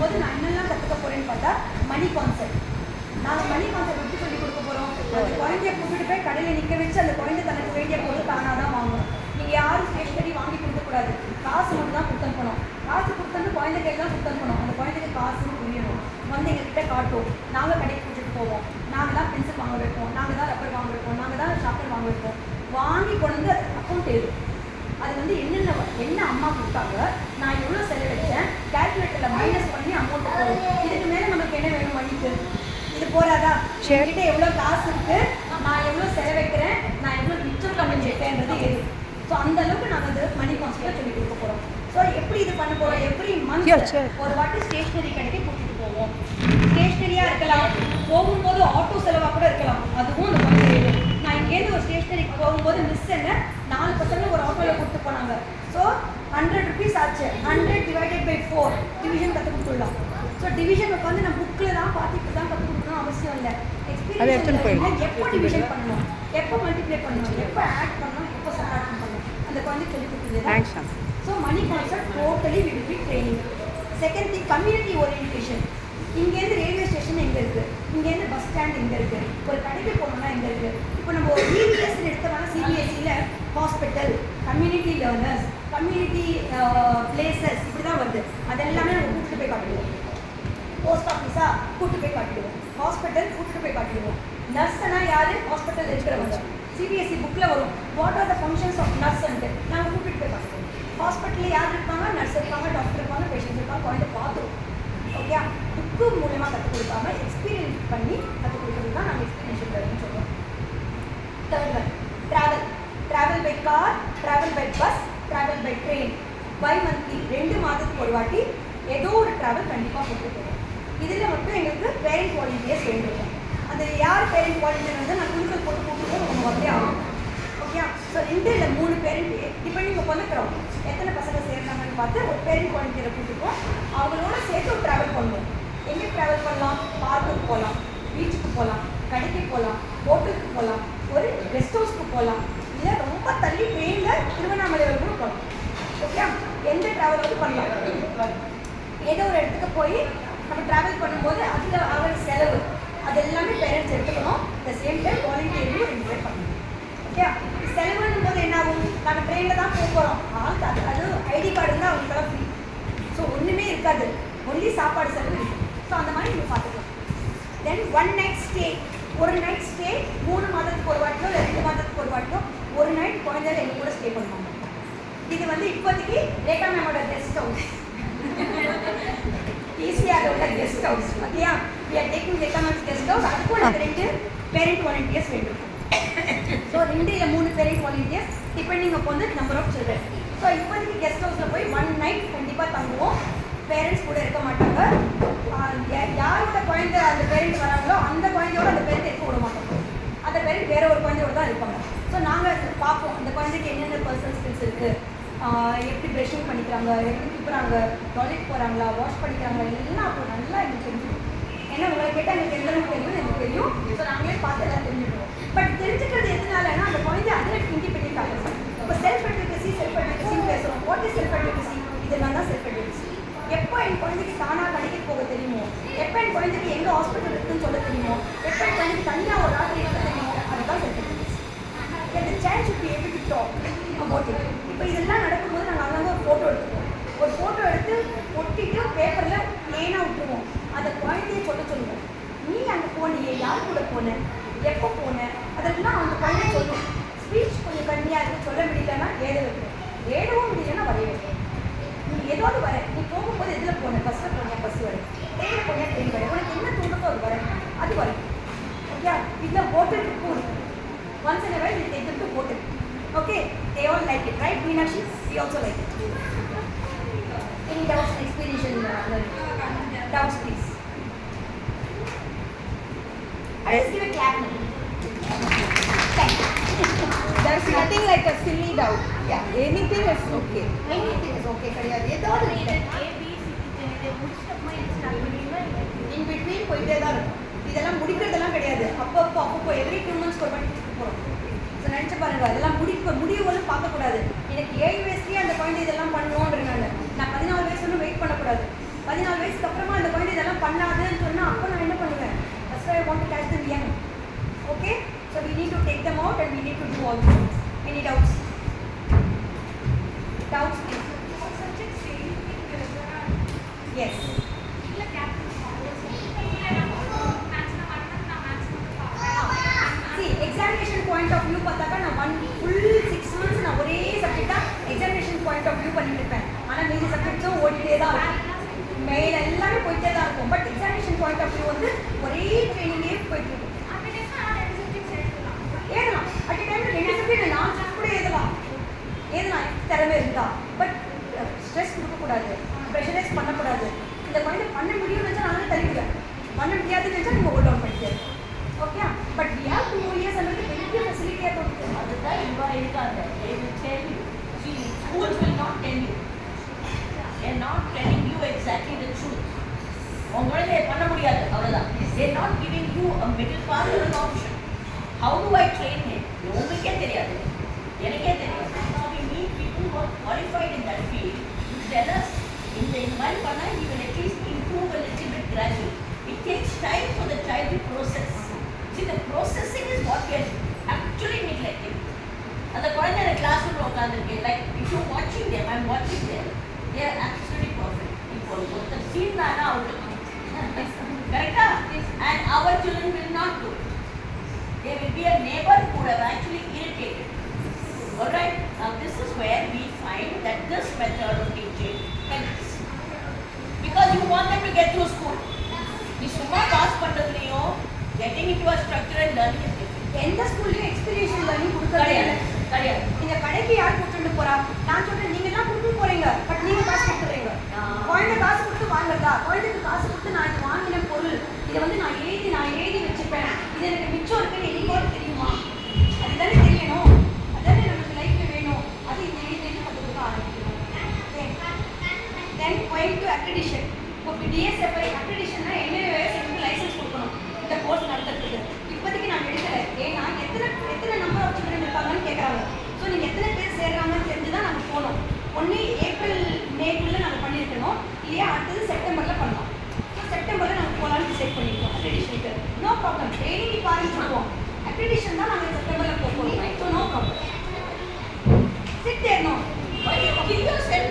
போது நான் என்னெல்லாம் கற்றுக்க போகிறேன்னு பார்த்தா மணி கான்செப்ட். நாங்கள் மணி கான்செப்ட் எப்படி சொல்லி கொடுக்க போகிறோம்? அந்த குழந்தைய கூப்பிட்டு போய் கடையில் நிற்க வச்சு அந்த குழந்தை தனக்கு வேண்டிய பொருள் தானாக தான் வாங்கணும். நீங்கள் யாரும் ஸ்டேஷனரி வாங்கி கொடுக்கக்கூடாது. காசு மட்டும் தான் கொடுத்தனுப்பணும். காசு கொடுத்தது குழந்தை கையில் தான் கொடுத்தனுப்பணும். அந்த குழந்தைக்கு காசுன்னு புரியணும். வந்து எங்ககிட்ட காட்டும். நாங்கள் கடைக்கு கூட்டிகிட்டு போவோம். நாங்கள் தான் பென்சில் வாங்க வைப்போம், நாங்கள் தான் ரப்பர் வாங்க வைப்போம், நாங்கள் தான் ஷாப்பர் வாங்க வைப்போம். வாங்கி கொண்டு வந்து அக்கௌண்ட் எழுதும். அது வந்து என்ன அம்மா கொடுத்தாங்க, நான் எவ்வளோ செலவழிச்சேன், கேல்குலேட்டரில் மைனஸ் பண்ணி அமௌண்ட் போடும். இதுக்கு மேலே நமக்கு என்ன வேணும்? மணிக்கு இது போறாதா? என்கிட்ட எவ்வளோ காசு இருக்கு, நான் எவ்வளோ செலவைக்கிறேன், நான் எவ்வளோ மிச்சம் பண்ணிட்டேன்றது எது. ஸோ அந்த அளவுக்கு நாங்கள் வந்து மணி கான்செப்டாக சொல்லி கொடுக்க போகிறோம். ஸோ எப்படி இது பண்ண போகிறோம்? எவ்ரி மந்த் ஒரு வாட்டி ஸ்டேஷ்னரி கடைக்கு கூட்டிகிட்டு போவோம். ஸ்டேஷ்னரியாக இருக்கலாம், போகும்போது ஆட்டோ செலவாக கூட இருக்கலாம். அதுவும் அந்த குழந்தை எழுதும். நான் இங்கேருந்து ஒரு ஸ்டேஷ்னரிக்கு போகும்போது மிஸ் என்ன 4 பசங்க ஒரு ஆட்டோவில் கூப்பிட்டு போனாங்க. ஸோ 100 rupees ஆச்சு. 100 divided by 4 டிவிஷன் கற்றுக் கொடுத்துடலாம். ஸோ டிவிஷன் உட்காந்து நம்ம புக்கில் தான் பார்த்துட்டு தான் கற்றுக் கொடுக்கணும் அவசியம் இல்லை. எக்ஸ்பீரியன்ஸ் எப்போ டிவிஷன் பண்ணணும், எப்போ மல்டிப்ளை பண்ணணும், எப்போ ஆட் பண்ணணும், எப்போ சப்ராக்ட் பண்ணணும், அந்த குழந்தை சொல்லி கொடுத்துருது. So money concept totally we will be training. Second thing community orientation. இங்கேருந்து ரயில்வே ஸ்டேஷன் எங்கே இருக்குது, இங்கேருந்து பஸ் ஸ்டாண்ட் எங்கே இருக்குது, ஒரு கடைக்கு போகணும்னா எங்கே இருக்குது. இப்போ நம்ம ஒரு சிபிஎஸ்சின்னு எடுத்தோம்னா சிபிஎஸ்சியில் hospital, community learners, community places இப்படி தான் வருது. அதெல்லாமே நம்ம கூப்பிட்டு போய் காட்டிடுவோம். போஸ்ட் ஆஃபீஸாக கூப்பிட்டு போய் காட்டிடுவோம். ஹாஸ்பிட்டல் கூப்பிட்டு போய் காட்டிடுவோம். நர்ஸ்னா யார்? ஹாஸ்பிட்டல் இருக்கிறவங்க. சிபிஎஸ்சி புக்கில் வரும் what are the functions of நர்ஸ்ன்ட்டு நாங்கள் கூப்பிட்டு போய் காட்டுவோம். ஹாஸ்பிட்டலில் யார் இருப்பாங்க? நர்ஸ் இருப்பாங்க, டாக்டர் இருப்பாங்க, பேஷண்ட்ஸ் இருப்பாங்க, குழந்தை பார்த்துருவோம். ஓகே, புக்கு மூலமாக கற்றுக் கொடுக்காம எக்ஸ்பீரியன்ஸ் பண்ணி கற்றுக் கொடுக்குறது தான் நாங்கள் எக்ஸ்பீரியன்ஷியல் லர்னிங் சொல்லுவோம். Third one travel by car, travel by bus, travel by train. By monthly 2 மாதத்துக்கு ஒரு வாட்டி ஏதோ ஒரு ட்ராவல் கண்டிப்பாக கூப்பிட்டு போவோம். இதில் மட்டும் எங்களுக்கு பேரண்ட் வாலண்டியர்ஸ் வேண்டியிருக்கோம். அந்த யார் பேரண்ட் வாலண்டியர் வந்து நான் குழுக்கள் போட்டு கூப்பிட்டு அவங்க வரவே ஆகும். ஓகே, ஸோ 2 இல்லை 3 பேரண்ட் டிபெண்டிங் பண்ணுறோம் எத்தனை பசங்க சேர்ந்தாங்கன்னு பார்த்து ஒரு பேரண்ட் வாலண்டியரை கூப்பிட்டுப்போம். அவங்களோட சேர்த்து ஒரு ட்ராவல் பண்ணுவோம். எங்கே ட்ராவல் பண்ணலாம்? பார்க்குக்கு போகலாம், பீச்சுக்கு போகலாம், கடைக்கு போகலாம், ஹோட்டலுக்கு போகலாம், ஒரு கெஸ்ட் ஹவுஸ்க்கு போகலாம், இல்லை ரொம்ப தள்ளி ட்ரெயினில் திருவண்ணாமலை வரைக்கும் போகலாம். ஓகே, எந்த ட்ராவல் வந்து பண்ணலாம். ஏதோ ஒரு இடத்துக்கு போய் நம்ம ட்ராவல் பண்ணும்போது அதில் அவர் செலவு அது எல்லாமே பேரண்ட்ஸ் எடுத்துக்கணும். இந்த சேம் டைம் வாலண்டியரையும் 2 பேர் பண்ணணும். ஓகே, செலவுன்னும் போது என்ன ஆகும்? நம்ம ட்ரெயினில் தான் போகிறோம். அது ஐடி கார்டு இருந்தால் அவங்களுக்கெல்லாம் ஃப்ரீ. ஸோ ஒன்றுமே இருக்காது, ஒன்லி சாப்பாடு செலவு இருக்கும். ஸோ அந்த மாதிரி நீங்கள் பார்த்துக்கலாம். தென் 1 night ஸ்டே. ஒரு நைட் ஸ்டே 3 மாதத்துக்கு ஒரு வாட்டியோ இல்லை 2 மாதத்துக்கு ஒரு வாட்டியோ ஒரு நைட் குழந்தைகள் எங்கள் கூட ஸ்டே பண்ணுவாங்க. இது வந்து இப்போதைக்கு ரேகா மேமோட கெஸ்ட் ஹவுஸ், ஈஸியாக உள்ள கெஸ்ட் ஹவுஸ். ஓகேயா, we are taking Rekha ma'am's guest house. அதுக்கும் எனக்கு 2 பேரண்ட் வாலண்டியர்ஸ் வேண்டும். ஸோ 2 இல்லை 3 பேரண்ட் வாலண்டியர்ஸ் டிபெண்டிங் அப்போ வந்து நம்பர் ஆஃப் சில்ட்ரன். ஸோ இப்போதைக்கு கெஸ்ட் ஹவுஸில் போய் 1 night கண்டிப்பாக தங்குவோம். பேரண்ட்ஸ் கூட இருக்க மாட்டாங்க. யாரோட குழந்தை அந்த பேரண்ட் வராங்களோ அந்த குழந்தையோட அந்த பேரண்ட் இருக்க விட மாட்டாங்க. அந்த பேரண்ட் வேற ஒரு குழந்தையோட தான் இருப்பாங்க. ஸோ நாங்கள் பார்ப்போம் அந்த குழந்தைக்கு என்னென்ன பர்சனல் ஸ்கில்ஸ் இருக்குது, எப்படி ப்ரஷிங் பண்ணிக்கிறாங்க, எப்படி துப்புறாங்க, டாய்லெட் போகிறாங்களா, வாஷ் பண்ணிக்கிறாங்க, எல்லாம் அப்போ நல்லா எங்களுக்கு தெரிஞ்சுக்கணும். ஏன்னா உங்களை கேட்டால் எங்களுக்கு எந்த அளவுக்கு தெரியும் எனக்கு தெரியும். ஸோ நாங்களே பார்த்து எல்லாம் தெரிஞ்சுக்கணும். பட் தெரிஞ்சுக்கிறது எதுனாலன்னா அந்த குழந்தை அதில் இண்டிபெண்டன்ட் ஆகும். இப்போ செல்ஃப் அட்வொகசின்னு பேசுகிறோம். What is self advocacy? இதெல்லாம் தான் செல்ஃப் அட்வொகசி. எப்போ என் குழந்தைக்கு தானாக கடைக்கு போக தெரியுமோ, எப்போ என் குழந்தைக்கு எங்கே ஹாஸ்பிட்டல் இருக்குன்னு சொல்ல தெரியுமோ, எப்போ என் குழந்தைக்கு தனியாக ஒரு ராத்திரி இருக்க தெரியுமோ, அதுதான் செல்ஃப் அட்வொகசி. அந்த change should be able to talk about it. இப்போ இதெல்லாம் நடக்கும்போது நாங்கள் அங்கங்கே ஒரு ஃபோட்டோ எடுத்துப்போம். ஒரு ஃபோட்டோ எடுத்து ஒட்டிட்டு பேப்பரில் ப்ளெயினாக விட்டுருவோம். அந்த குழந்தைய சொல்லுவோம். நீ அங்கே போனியே, யார் கூட போனேன், எப்போ போனேன், அதெல்லாம் அந்த குழந்தைய சொல்லுவோம். ஸ்பீச் கொஞ்சம் கம்மியாக இருக்குது, சொல்ல முடியலன்னா எழுத வைக்கணும். எழுதவும் முடியலன்னா வரைய வைக்கணும். நீ ஏதாவது வர, நீ போகும்போது எதில் போனேன், பஸ்ஸில் போனியா, பஸ் வரை, ட்ரெயினில் போனியா, ட்ரெயின் வரை, உனக்கு என்ன தூண்டத்தோ அது வர, அது வரைக்கும். ஓகே, இதில் ஹோட்டல் ட்ரிப்பும் இருக்குது. Once in a while we take them to hotel. Okay, they all like it, right? Meenakshi, we also like it. Any doubts, explanation, doubts, please. I just give a clap now. Thank you. There's nothing like a silly doubt. Yeah, anything is okay. Anything is okay. கிடையாது. ஏதாவது in between போயிட்டே தான் இருக்கும். இதெல்லாம் முடிக்கிறதெல்லாம் கிடையாது. அப்பப்போ every 2 months ஒரு வாட்டி போகிறோம். ஸோ நினச்சி பாருங்க, அதெல்லாம் முடிவுகளும் பார்க்கக்கூடாது. எனக்கு 7 வயசுலேயே அந்த குழந்தை இதெல்லாம் பண்ணணுன்றனால நான் 14 வயசு ஒன்றும் வெயிட் பண்ணக்கூடாது. 14 வயசுக்கு அப்புறமா அந்த குழந்தை இதெல்லாம் பண்ணாதுன்னு சொன்னா அப்போ நான் என்ன பண்ணுவேன்? That's why I want to catch them young. Okay? So we need to take them out and we need to do all this. Any doubts? Doubts, please. Yes. See, examination point of view பார்த்தாக்கா நான் full 6 months நான் ஒரே சப்ஜெக்டா examination point of view பண்ணிட்டு இருப்பேன். ஆனா மீதி சப்ஜெக்ட்ஸும் ஓடிட்டே தான் இருக்கும். மெயில் எல்லாமே போயிட்டே தான் இருக்கும். But examination point of view வந்து ஒரே ட்ரைனிங்கே போயிட்டு இருக்கும். ஏதலாம் அட் டைம்ல 2 சப்ஜெக்ட் 4 சப்ஜெக்ட் கூட ஏதலாம் திறமை இருந்தா. பட் ஸ்ட்ரெஸ் கொடுக்கக்கூடாது, ப்ரெஷரைஸ் பண்ணக்கூடாது. இந்த குழந்தை பண்ண முடியும்னு நினச்சா நானே தள்ளிவிடுவேன், பண்ண முடியாதுன்னு நினச்சா நீங்கள் ஹோல்ட் டவுன் பண்ணிட்டு okay. But we have 2 years அன்றது பெரிய ஃபெசிலிட்டியாக கொடுத்து அதுதான் இவா இருக்காங்க. They will tell you. See, schools will not tell you. They are not telling you exactly the truth. உங்க குழந்தைய பண்ண முடியாது அவ்வளவுதான். They are not giving you a middle path or an option. How do I train him? உங்களுக்கே தெரியாது, எனக்கே தெரியாது. So we need people who are qualified in that field to tell us இந்த மாதிரி பண்ணா he will at least improve a little bit gradually. It takes time for the child to process. See, the processing is what we are actually neglecting. And the குழந்தை இந்த class ரூம்ல உட்கார்ந்திருக்கு, like if you watching them, I'm watching them, they are absolutely perfect. இப்போ ஒருத்தர் சீன்னானா out, கரெக்டா? And our children will not do it. There will be a neighbor who would have actually irritated. Alright, now this is where we find that this method of teaching helps. Because you want them to get through school. நீ சும்மா pass பண்றதுலயும் getting into a structure and learning is different. எந்த ஸ்கூல்லையும் experiential learning கொடுக்கறதே இல்லை. கிடையாது. இந்த கடைக்கு யார் கூட்டிட்டு போறா? நான் சொல்றேன் நீங்க எல்லாம் கூட்டிட்டு போறீங்க, பட் நீங்க காசு கொடுத்துறீங்க. குழந்தை காசு கொடுத்து வாங்குறதா? குழந்தைக்கு காசு கொடுத்து நான் இது வாங்கின பொருள், இதை வந்து நான் எழுதி வச்சுப்பேன், இது எனக்கு மிச்சம் இருக்குன்னு என்னைக்கு தெரியுமா? அதுதானே தெரியணும், அதானே நமக்கு லைஃப்ல வேணும். அது இந்த எழுதி கற்றுக்க ஆரம்பிக்கணும். தென் going to accreditation. இப்போ DSFI accreditation-னா NIOS லைசன்ஸ் கொடுக்கணும் இந்த கோர்ஸ் நடத்துறதுக்கு. இப்போதைக்கு நான் எடுக்கல, ஏன்னா எத்தனை நம்பர் ஆஃப் சில்ட்ரன் இருப்பாங்கன்னு கேட்குறாங்க. ஸோ நீங்கள் எத்தனை பேர் சேர்றாங்கன்னு தெரிஞ்சு தான் நாங்கள் போனோம். ஒன்று ஏப்ரல் மேக்குள்ளே நாங்கள் பண்ணியிருக்கணும், இல்லையா அடுத்தது செப்டம்பரில் பண்ணலாம். ஸோ செப்டம்பரில் நாங்கள் போகலான்னு டிசைட் பண்ணியிருக்கோம் அக்ரெடிஷனுக்கு. நோ ப்ராப்ளம், ட்ரைனிங் இப்போ ஆரம்பிச்சிருக்கோம். அக்ரெடிஷன் தான் நாங்கள் செப்டம்பரில் போக போகிறோம். So no problem. Sit there no Give yourself.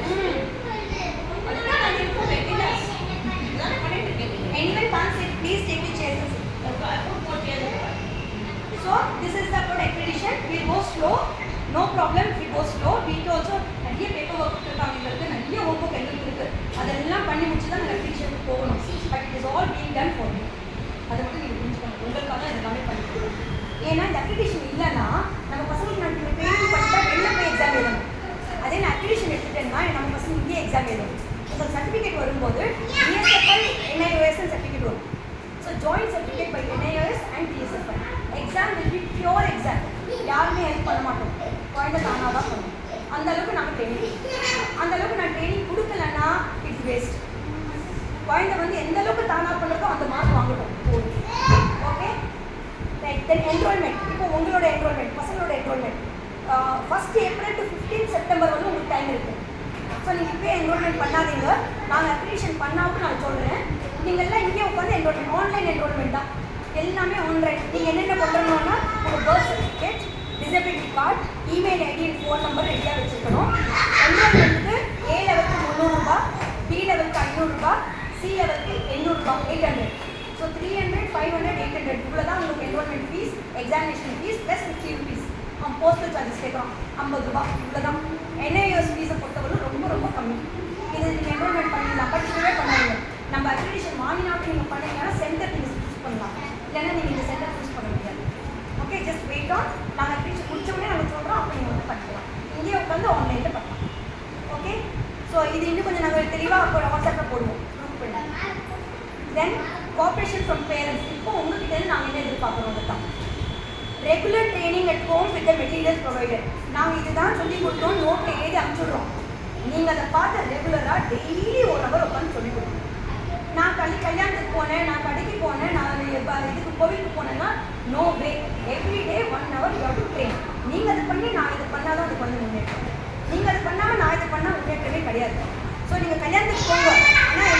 அதுதான் நான் இப்போ வெட்டினஸ். இதானே பண்ணிட்டு இருக்கேன். anyone can't sit, please take the chairs and sit. So this is the code accreditation. We'll go slow, no problem. We go slow. We also நிறைய paper work இருக்காங்க, எங்களுக்கு நிறைய ஹோம் ஒர்க் எங்களுக்கு இருக்கு. அதெல்லாம் பண்ணி முடிச்சு தான் நாங்கள் அக்ரெடிஷனுக்கு போகணும். But it is all being done for you. அதை மட்டும் நீங்கள் புரிஞ்சுக்கணும், உங்களுக்காக இது எல்லாமே பண்ணிக்கலாம். ஏன்னா இந்த அக்ரெடிஷன் இல்லைன்னா நம்ம பசங்களுக்கு நான் ட்ரைனிங் பண்ணிட்டா வெளில போய் எக்ஸாம் எழுதணும். அதே நான் அக்ரெடிஷன் எடுத்துட்டேன்னா நம்ம பசங்க இங்கேயே எக்ஸாம் எழுதணும். உங்களுக்கு சர்டிஃபிகேட் வரும்போது DSFI NIOS சர்டிஃபிகேட் வரும். So joint certificate by NIOS and DSFI. Exam will be pure exam. யாருமே ஹெல்ப் பண்ண மாட்டோம், குழந்தை தானாக தான் பண்ணும். அந்த அளவுக்கு நாங்கள் ட்ரைனிங், அந்த அளவுக்கு நான் ட்ரைனிங் கொடுக்கலன்னா இட்ஸ் வேஸ்ட். குழந்தை வந்து எந்த அளவுக்கு தானாக பண்ணுறதோ அந்த மார்க் வாங்கட்டும் போதும். Okay right. Then enrolment. இப்போ உங்களோட என்ரோல்மெண்ட், பசங்களோட enrolment 1st April to 15th September வந்து உங்களுக்கு டைம் இருக்குது. ஸோ நீங்கள் இப்போயே என்ரோல்மெண்ட் பண்ணாதீங்க. நாங்கள் அப்ளிகேஷன் பண்ணாமல் நான் சொல்கிறேன். நீங்கள் எல்லாம் இங்கே உட்காந்து என்ரோல்மெண்ட், ஆன்லைன் என்ரோல்மெண்ட் தான், எல்லாமே ஆன்லைன். நீங்கள் என்னென்ன பண்ணுறோம்னா உங்கள் birth certificate, disability card, email ID, phone number ரெடியாக வச்சுருக்கணும். என்ரோல்மெண்ட்டுக்கு A லெவலுக்கு 300 ரூபா, B லெவலுக்கு 500 ரூபா, C லெவலுக்கு 800 ரூபா, 800. ஸோ 300, 500, 800 இவ்வளோ தான் உங்களுக்கு enrolment fees, examination fees plus 50 rupees. Postal charges கேட்குறோம் 50 ரூபா, இவ்வளோ தான். NIOS ஃபீஸை பொறுத்தவரை ரொம்ப ரொம்ப கம்மி. இது நீங்கள் என்ரோல்மெண்ட் பண்ணிடலாம், படிச்சுக்கவே பண்ணாங்க. நம்ம அக்ரெடிஷன் வாங்கினாலும் நீங்கள் பண்ணீங்கன்னா சென்டர் நீங்கள் சூஸ் பண்ணலாம், இல்லைன்னா நீங்கள் இந்த சென்டர் சூஸ் பண்ண முடியாது. Okay, just wait on. நாங்கள் அக்ரெடிஷன் முடிச்சோடனே நாங்கள் சொல்கிறோம், அப்போ நீங்கள் வந்து பண்ணிக்கலாம். இங்கேயே உட்காந்து ஆன்லைனில் பண்ணலாம். ஓகே, ஸோ இது இன்னும் கொஞ்சம் நாங்கள் தெளிவாக அப்போ வாட்ஸ்அப்பில் போடுவோம், ப்ரூவ் பண்ணி. தென் கோஆப்ரேஷன் ஃப்ரம் பேரண்ட்ஸ். இப்போ உங்ககிட்ட நாங்கள் என்ன எதிர்பார்க்குறோம் தான் regular training at home with the materials provided. நாங்கள் இதுதான் சொல்லி கொடுத்தோம், நோட்டில் எழுதி அனுப்பிச்சுடுறோம். நீங்கள் அதை பார்த்து ரெகுலராக டெய்லி 1 hour உட்காந்து சொல்லி கொடுக்கணும். நான் கல்யாணத்துக்கு போனேன், நான் கடைக்கு போனேன், நான் இதுக்கு கோவிலுக்கு போனேன்னா no way. Every day 1 hour you have to train. நீங்கள் அது பண்ணி நான் இது பண்ணாலும் அது கொஞ்சம் முன்னேற்றம். நீங்கள் அது பண்ணாமல் நான் இது பண்ணால் முன்னேற்றமே கிடையாது. ஸோ நீங்கள் கல்யாணத்துக்கு போங்க, ஆனால்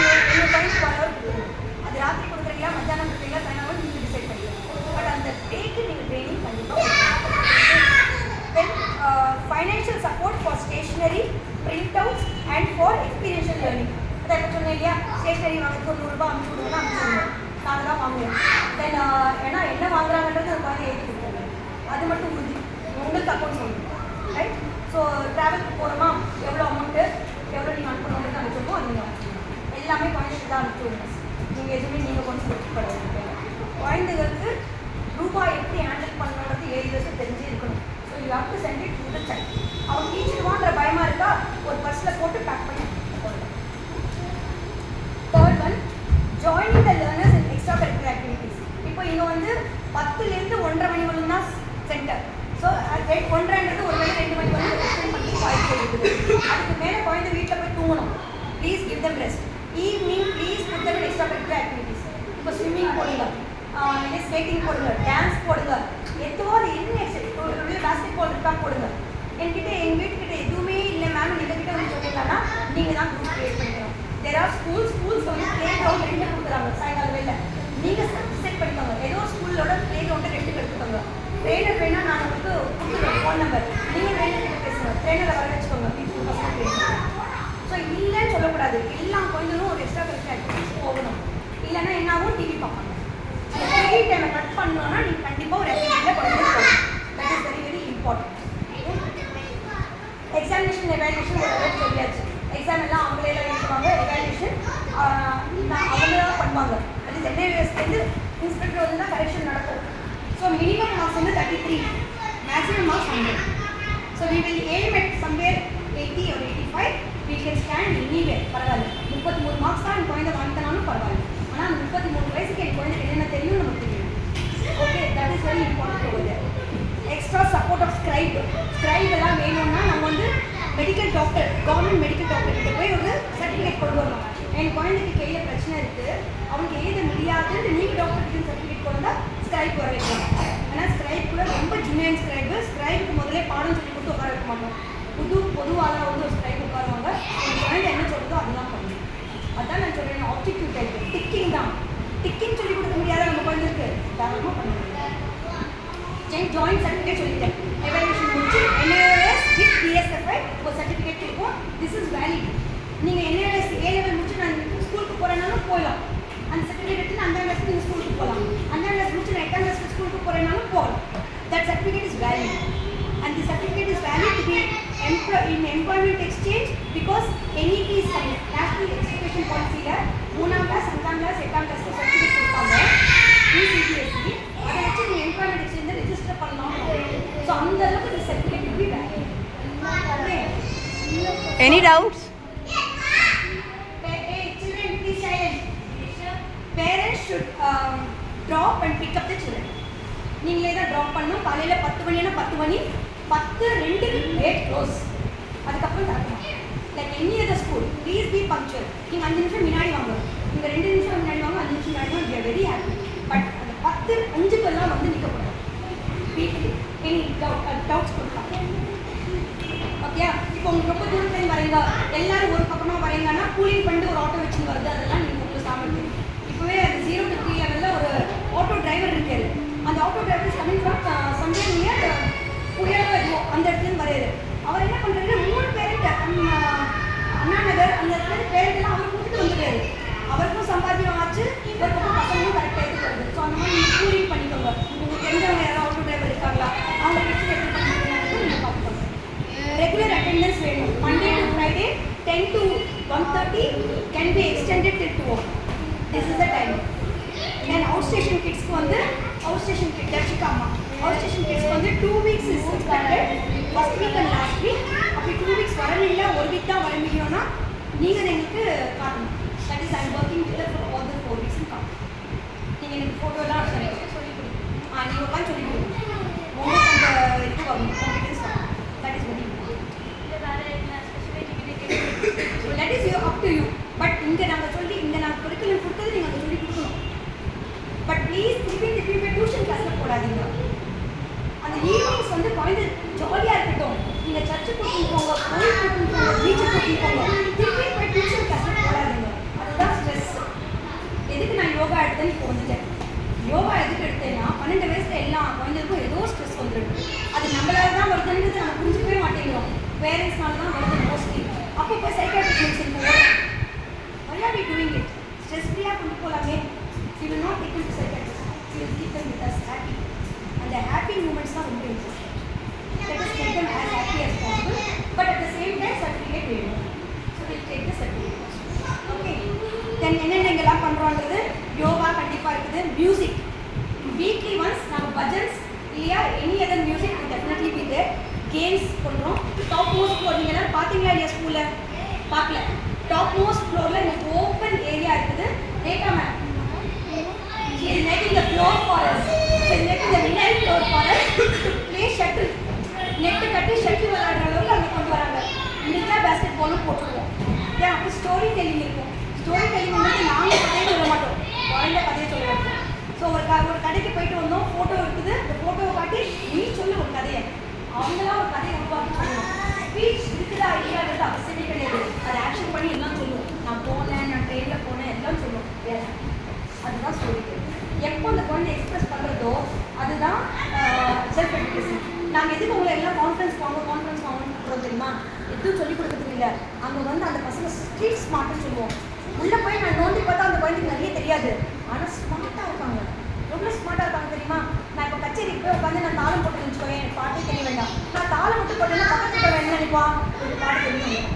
சொன்னேன் இல்லையா, ஸ்டேஷனரி வாங்க ஒரு ரூபாய் அனுப்பிச்சு விடுவோம்னா அனுப்பிச்சு விடுவோம், நாங்கள் தான் வாங்குவோம். தென் ஏன்னா என்ன வாங்குறாங்கன்றது அந்த குழந்தை ஏற்றி கொடுத்தாங்க, அது மட்டும் உறுதி உங்களுக்கு அக்கௌண்ட் சொல்லணும், ரைட்? ஸோ ட்ராவலுக்கு போகிறோமா, எவ்வளோ அமௌண்ட்டு, எவ்வளோ நீங்கள் அனுப்பணும்னு நாங்கள் சொல்லுவோம், அது நீங்கள் எல்லாமே குழந்தைக்கு தான் அனுப்பிச்சு விடுங்க. நீங்கள் எதுவுமே நீங்கள் கொண்டு கொடுக்கப்படாது. குழந்தைகளுக்கு ரூபாய் எப்படி ஹேண்டில் பண்ணணுன்றது 7 வருஷம் தெரிஞ்சு இருக்கணும். So you have to send it to the child. அவங்க டீச்சிடுவான்ற பயமாக இருக்கா, ஒரு பர்ஸில் போட்டு பேக் பண்ணி போடலாம். தேர்ட் ஒன், ஜாயினிங் த லேர்னர்ஸ் இன் எக்ஸ்ட்ரா கரிக்குலர் ஆக்டிவிட்டீஸ். இப்போ இங்கே வந்து 10லேருந்து 1:30 மணி வரலும் தான் சென்டர். ஸோ 1:30ன்றது ஒரு வேளை 2 மணி வரைக்கும் எக்ஸ்டெண்ட் பண்ணி வாய்ப்பு இருக்குது. அதுக்கு மேலே குழந்தை வீட்டில் போய் தூங்கணும். Please give them rest. Evening please put them extra curricular activities. இப்போ ஸ்விம்மிங் போடுங்க, ஸ்கேட்டிங் போடுங்க, டான்ஸ் போடுங்க, எதுவோ அது என்ன பாஸ்கெட் பால் இருக்கா போடுங்க. எங்கள் வீட்டுக்கிட்ட எதுவுமே இல்லை மேம், எங்ககிட்ட வந்து சொல்லிடலாம்னா நீங்கள் தான் குரூப் கிரியேட் பண்ணிக்கணும். தேர் ஆர் ஸ்கூல்ஸ் வந்து ப்ளே கிரவுண்ட் 2 கொடுக்குறாங்க சாயங்காலம் வேலை. நீங்கள் செட் பண்ணிக்கோங்க. ஏதோ ஸ்கூலோட ப்ளே கிரவுண்டை 2 எடுத்துக்கோங்க. ட்ரெயினர் வேணால் நான் உங்களுக்கு கொடுத்துருவேன் ஃபோன் நம்பர், நீங்கள் ட்ரெயினர் கிட்ட பேசுங்க, ட்ரெயினரை வர வச்சுக்கோங்க. ஸோ இல்லைன்னு சொல்லக்கூடாது. எல்லா குழந்தைகளும் ஒரு எக்ஸ்ட்ரா கரிக்குலர் ஆக்டிவிட்டிஸ் போகணும். இல்லைன்னா என்னாகும், டிவி பார்ப்பாங்க. ஃப்ரீ டைமை கட் பண்ணோன்னா நீங்கள் கண்டிப்பாக ஒரு ஆக்டிவிட்டியில் குழந்தை போகணும். That is very very important. Examination evaluation ஒரு அளவுக்கு சொல்லியாச்சு. எக்ஸாம் எல்லாம் அவங்களே எழுதுவாங்க, எவாலுவேஷன் அவங்க தான் பண்ணுவாங்க. அது இஸ் NIOSலேருந்து இன்ஸ்பெக்டர் வந்து தான் கரெக்ஷன் நடக்கும். ஸோ மினிமம் மார்க்ஸ் வந்து 33, maximum marks 100. So we will aim at somewhere 80 or 85. We can stand anywhere. பரவாயில்ல, 33 மார்க்ஸ் தான் என் குழந்தை வாங்கினாலும் பரவாயில்ல. ஆனால் அந்த 33 வயசுக்கு என் குழந்தைக்கு என்னென்ன தெரியும் நமக்கு தெரியும். Okay, that is very important over there. Extra support of scribe எல்லாம் வேணும்னா நம்ம வந்து medical doctor, government medical doctor கிட்ட போய் ஒரு சர்டிஃபிகேட் கொண்டு வரணும். என் குழந்தைக்கு கையில் பிரச்சனை இருக்குது, அவனுக்கு எழுத முடியாதுன்னு நீங்கள் டாக்டர் கிட்ட சர்டிஃபிகேட் கொண்டு வந்தால் ஸ்கிரைப் வர வைக்கலாம். ஆனால் ஸ்கிரைப்புக்குள்ள ரொம்ப ஜூனியர் ஸ்கிரைப்புக்கு முதலே பாடம் சொல்லி கொடுத்து உட்கார வைக்க மாட்டோம். பொதுவாக வந்து ஒரு ஸ்கிரைப் உட்காருவாங்க. என் குழந்தை என்ன சொல்லுதோ அதெல்லாம் பண்ணுவோம். அதான் நான் சொல்கிறேன், ஆப்ஜெக்டிவ் டைப் டிக்கிங் தான். டிக்கிங் சொல்லி கொடுக்க முடியாத நம்ம குழந்தைக்கு தாராளமாக பண்ண முடியும். ஜாயின்ட் சர்டிஃபிகேட் சொல்லிட்டேன். எவாலுவேஷன் முடிச்சு NIOS வித் DSFI ஒரு சர்டிஃபிகேட் இருக்கும். This is valid. நீங்கள் NIOS A லெவல் முடிச்சு நான் ஸ்கூலுக்கு போகிறேன்னாலும் போகலாம். அந்த சர்டிஃபிகேட் எடுத்து 5ஆம் கிளாஸ்க்கு நீங்கள் ஸ்கூலுக்கு போகலாம். 5ஆம் கிளாஸ் முடிச்சு நான் 8ஆம் கிளாஸ்க்கு ஸ்கூலுக்கு போகிறேன்னாலும் போகலாம். That certificate is valid. And the certificate is valid to be in employment exchange because NEP is coming. National Education Policy la 3ஆம் கிளாஸ் 5ஆம் கிளாஸ் 8ஆம் கிளாஸ்க்கு சர்டிஃபிகேட் கொடுப்பாங்க. CBSE அதை வச்சு நீங்கள் எம்ப்ளாய்மெண்ட் எக்ஸ்சேஞ்சில் ரெஜிஸ்டர் பண்ணலாம். ஸோ அந்த அளவுக்கு இந்த certificate will be valid. Okay. Any doubts? Children, please silent. Parents should drop and pick up the children. நீங்களே தான் ட்ராப் பண்ணணும். காலையில் 10 மணினா 10 மணி, 10:02 கேட் க்ளோஸ். அதுக்கப்புறம் திறக்கணும். Like any other school, please be punctual. நீங்கள் 5 நிமிஷம் முன்னாடி வாங்க, நீங்கள் 2 நிமிஷம் முன்னாடி வாங்க, 5 நிமிஷம் முன்னாடி வாங்க. We are very happy. But அந்த 10:05 வந்து நிற்கக்கூடாது. எனி டவுட்ஸ் கொடுக்கலாம். ஓகே, இப்போ உங்களுக்கு ரொம்ப தூரத்துலேயும் வரீங்க, எல்லாரும் ஒரு பக்கமாக வரீங்கன்னா கூலிங் பண்ணிட்டு ஒரு ஆட்டோ வச்சுன்னு வருது, அதெல்லாம் நீங்கள் உங்களுக்கு சாமர்த்தியம். இப்போவே அது 0 to 3 லெவலில் ஒரு ஆட்டோ டிரைவர் இருக்காரு. அந்த auto driver is coming from somewhere near புயலோ எதுவோ அந்த இடத்துலேருந்து வரையாது. அவர் என்ன பண்ணுறாரு, 3 பேரண்ட் அண்ணா நகர் அந்த இடத்துல பேரண்ட்லாம் அவர் கூட்டிட்டு வந்துடுறாரு. அவருக்கும் சம்பாத்தியம் ஆச்சு, ஒரு பக்கம் பசங்களும் கரெக்டாக எடுத்து வருது. ஸோ அந்த மாதிரி நீங்கள் கூலிங் பண்ணிக்கோங்க. உங்களுக்கு தெரிஞ்சவங்க யாராவது ஆட்டோ டிரைவர் இருக்காங்களா, அவங்க பிரச்சனை எப்படி பண்ணுறீங்கன்னு நீங்கள் பார்த்துக்கோங்க. ரெகுலர் அட்டெண்டன்ஸ் வேணும். Monday to Friday 10 to 1:30 can be extended till 2 o'clock. This is the time. And outstation kidsக்கு வந்து outstation kid தர்ஷிகாமா outstation kidsக்கு வந்து 2 weeks is expected. First week and last week. அப்படி 2 weeks வரல, ஒரு வீக் தான் வர முடியும்னா நீங்கள் எங்களுக்கு காட்டணும். That is I am working with her for all the 4 weeks காட்டணும். நீங்கள் எனக்கு ஃபோட்டோலாம் சொல்லி கொடுங்க. நீங்கள் உட்காந்து சொல்லி கொடுங்க. உங்களுக்கு அந்த இது வரணும், கான்ஃபிடன்ஸ் வரணும். That is very important. So that is up to you. But இங்கே நாங்கள் சொல்லி இங்கே நாங்கள் கரிக்குலம் கொடுத்தது நீங்கள் அங்கே சொல்லி கொடுக்கணும். பட் ப்ளீஸ் திருப்பி டியூஷன் கிளாஸில் போடாதீங்க. அந்த ஈவினிங்ஸ் வந்து குழந்தை ஜாலியாக இருக்கட்டும். நீங்கள் சர்ச்சு கூட்டின்னு போங்க, கோயில் கூட்டின்னு போங்க, பீச்சை கூட்டின்னு போங்க. திருப்பி போய் டியூஷன் கிளாஸில் போடாதீங்க. அதுதான் ஸ்ட்ரெஸ். எதுக்கு நான் யோகா எடுத்தேன்னு இப்போ வந்துட்டேன். யோகா எதுக்கு எடுத்தேன்னா 12 வயசில் எல்லா குழந்தைக்கும் ஏதோ ஸ்ட்ரெஸ் வந்துருக்கு. அது நம்மளால தான் வருதுன்றது நம்ம புரிஞ்சுக்கவே மாட்டேங்கிறோம். பேரண்ட்ஸ்னால தான் வருது மோஸ்ட்லி. அப்போ போய் சைக்காட்ரிக் மெடிசன் போகிறோம். why are we doing it? Stress free கொண்டு போலாமே. We will not take them to psychiatrist. We will keep them with us happy. And the happy moments are ரொம்ப important. Let us make them as happy as possible. But at the same time, certificate வேணும். So we'll take the certificate. Okay. Then என்னென்னலாம் பண்றோம்ன்றது யோகா கண்டிப்பா இருக்குது. Music. Weekly once நம்ம பஜன்ஸ் இல்லையா any other music will definitely be there. Games பண்றோம். Top most floor நீங்க எல்லாரும் பாத்தீங்களா இல்லையா ஸ்கூல்ல? பார்க்கல. Top most floorல எனக்கு open area இருக்குது. Rekha ma'am. She is making the floor for us. She is making the midnight floor for us to play shuttle. Net கட்டி ஷட்டில் விளையாடுற அளவுக்கு அங்கே கொண்டு வராங்க. இன்னைக்கா பேஸ்கெட் பாலும் போட்டுருவோம். ஏன் அப்போ ஸ்டோரி டெல்லிங் இருக்கும். ஸ்டோரி டெல்லிங் வந்து நாங்கள் கதையை சொல்ல மாட்டோம், குழந்தை கதையை சொல்ல வைப்போம். ஸோ ஒரு கடைக்கு போயிட்டு வந்தோம், ஃபோட்டோ இருக்குது, அந்த ஃபோட்டோவை காட்டி நீ சொல்லு ஒரு கதையை. அவங்களாம் ஒரு கதையை உருவாக்கி சொல்லணும். ஸ்பீச் இருக்குதா இல்லையாங்கிறது அவசியமே கிடையாது. அதை ஆக்ஷன் பண்ணி எல்லாம் சொல்லுவோம். நான் போனேன், நான் ட்ரெயினில் போனேன், எல்லாம் சொல்லுவோம். வேறு அதுதான் ஸ்டோரி டெல்லிங். எப்போ அந்த குழந்தை எக்ஸ்பிரஸ் பண்ணுறதோ அதுதான் செல்ஃப் எஜுகேஷன். நாங்கள் எதுக்கு உங்களை எல்லாம் கான்ஃபரன்ஸ் வாங்கணும்னு சொல்கிறோம் தெரியுமா? எதுவும் சொல்லிக் கொடுக்குறதுக்கு இல்லை. அங்கே வந்து அந்த பசங்க ஸ்ட்ரீட் ஸ்மார்ட்னு சொல்லுவோம். உள்ளே போய் நான் நோண்டி பார்த்தா அந்த குழந்தைக்கு நிறைய தெரியாது, ஆனால் ஸ்மார்ட்டாக இருக்காங்க. எவ்வளோ ஸ்மார்ட்டாக இருக்காங்க தெரியுமா? நான் இப்போ கச்சேரிக்கு போய் உட்காந்து நான் தாளம் போட்டு நினச்சிக்கோங்க, எனக்கு பாட்டே தெரிய வேண்டாம். நான் தாளம் மட்டும் போட்டேன்னா பக்கத்தில் வேணும் நினைப்பா, ஒரு பாட்டு தெரியும்.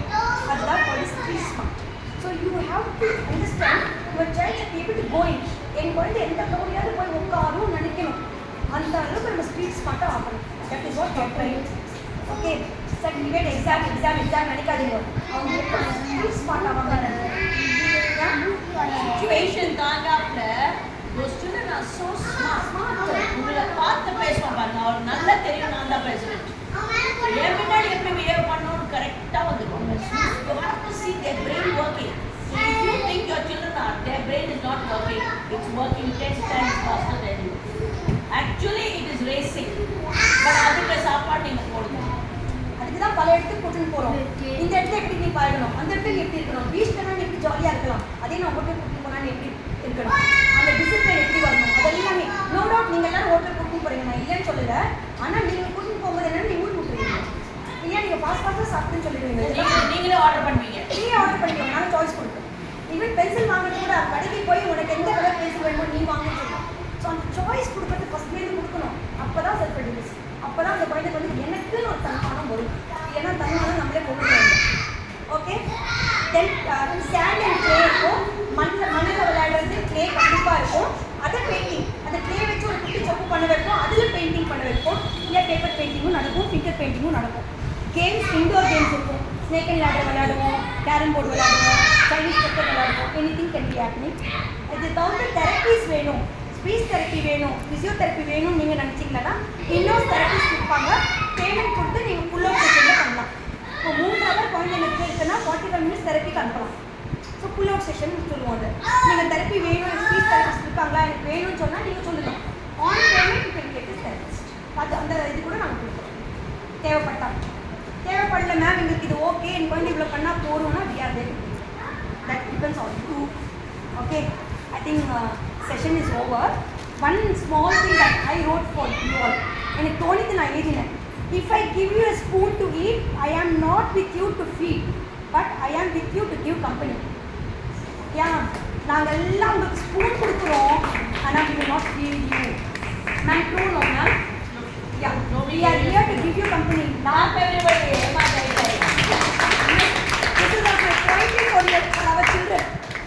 அதுதான் street smart. So you have to understand your child should be able to go in. என் குழந்தை எந்த கவலையாவது போய் உட்காரும் நினைக்கணும். அந்த அளவுக்கு நம்ம ஸ்ட்ரீட் ஸ்மார்ட்டாக ஆகணும். That is what we are trying. Okay, certificate exam நினைக்காதீங்க. அவங்க எப்போ ஸ்ட்ரீட் ஸ்மார்ட் ஆவாங்க. Situation தாங்காப்ல those children are so smart. உங்களை பார்த்து பேசுவாங்க பாருங்க, அவருக்கு நல்லா தெரியும் நான் தான் பேசுறேன். ஏன் முன்னாடி எப்படி பிஹேவ் பண்ணணும்னு கரெக்டாக வந்துருவாங்க. You have to see their brain working. So if you think your children are, their brain is not working, it's working 10 times faster than you. Actually it is racing. But அதுக்கு சாப்பாடு நீங்கள் போடுங்க. அதுக்கு தான் பல இடத்துக்கு கூட்டின்னு போகிறோம். இந்த இடத்துல எப்படி நீ பழகணும், அந்த இடத்துல எப்படி இருக்கணும், பீச்சில் நான் எப்படி ஜாலியாக இருக்கலாம், அதே நான் ஹோட்டல் கூட்டின்னு போனால் எப்படி இருக்கணும், அந்த டிசிப்ளின் எப்படி வரணும், அதெல்லாமே. நோ டவுட் நீங்கள் எல்லாரும் ஹோட்டல் கூட்டின்னு போகிறீங்க, நான் இல்லைன்னு சொல்லலை. ஆனால் நீங்கள் கூட்டின்னு போகும்போது என்னென்னு நீங்கள் ஊர் விட்டுருவீங்க இல்லையா? நீங்கள் ஃபாஸ்ட்டாக சாப்பிட்டுன்னு சொல்லிடுவீங்க. நீங்களே ஆர்டர் பண்ணுவீங்க. நீங்களே ஆர்டர் பண்ணிடுவோம், நாங்கள் சாய்ஸ் கொடுப்போம். ஈவன் பென்சில் வாங்குறது கூட கடைக்கு போய் உனக்கு எந்த கலர் பென்சில் வேணுமோ நீ வாங்கன்னு சொல்லுவோம். ஸோ அந்த சாய்ஸ் கொடுக்கறது ஃபஸ்ட்லேருந்து கொடுக்கணும். அப்போ தான் செல்ஃப் எஜுகேஷன். அப்போ தான் அந்த குழந்தைக்கு வந்து எனக்குன்னு ஒரு தன்மானம் வரும். ஏன்னா தன்மானம் நம்மளே கொண்டு வரணும். Okay. Then sand and clay இருக்கும். மண்ணில் விளையாடுறது க்ளே கண்டிப்பாக இருக்கும். அதை பெயிண்டிங், அந்த க்ளே வச்சு ஒரு குட்டி சொப்பு பண்ண வைப்போம், அதில் பெயிண்டிங் பண்ண வைப்போம். இல்லை பேப்பர் பெயிண்டிங்கும் நடக்கும், ஃபிங்கர் பெயிண்டிங்கும் நடக்கும். கேம்ஸ், இன்டோர் கேம்ஸ் இருக்கும். ஸ்னேக் அண்ட் லேடர் விளையாடுவோம், கேரம் போர்டு விளையாடுவோம், சைனீஸ் செக்கர் விளையாடுவோம். Anything can be happening. இது தவிர்த்து தெரப்பீஸ் வேணும், ஸ்பீச் தெரப்பி வேணும், ஃபிசியோதெரப்பி வேணும்னு நீங்கள் நினச்சிங்கன்னா இன்னொரு தெரப்பிஸ்ட் இருப்பாங்க. பேமெண்ட் கொடுத்து நீங்கள் ஃபுல் அவுட் செஷனில் பண்ணலாம். இப்போ 3 ஹவர் குழந்தைங்களுக்கு இருக்குன்னா 45 மினிட்ஸ் தெரப்பிக்கு அனுப்பலாம். ஸோ ஃபுல் அவுட் செஷன் சொல்லுவோம். அது நீங்கள் தெரப்பி வேணும், ஸ்பீச் தெரப்பிஸ்ட் இருக்காங்களா, எனக்கு வேணும்னு சொன்னால் நீங்கள் சொல்லலாம். On payment you can get therapist. அது அந்த இது கூட நாங்கள் கொடுக்குறோம் தேவைப்படல மேம் எங்களுக்கு இது ஓகே, என் குழந்தை இவ்வளோ பண்ணால் போகிறோம்னா we are there. That depends on you. Okay, I think session is over. One small thing that I wrote for you all. எனக்கு தோணிது நான் எழுதினேன். If I give you a spoon to eat, I am not with you to feed, but I am with you to give company. Yeah, நாங்கள் எல்லாம் உங்களுக்கு spoon கொடுக்குறோம், ஆனால் we will not feed you. நான் true no ma'am? Yeah, we are here to give you company. Not everybody ஏமாத்தாயிட்டாங்க. This is also pointing for our children.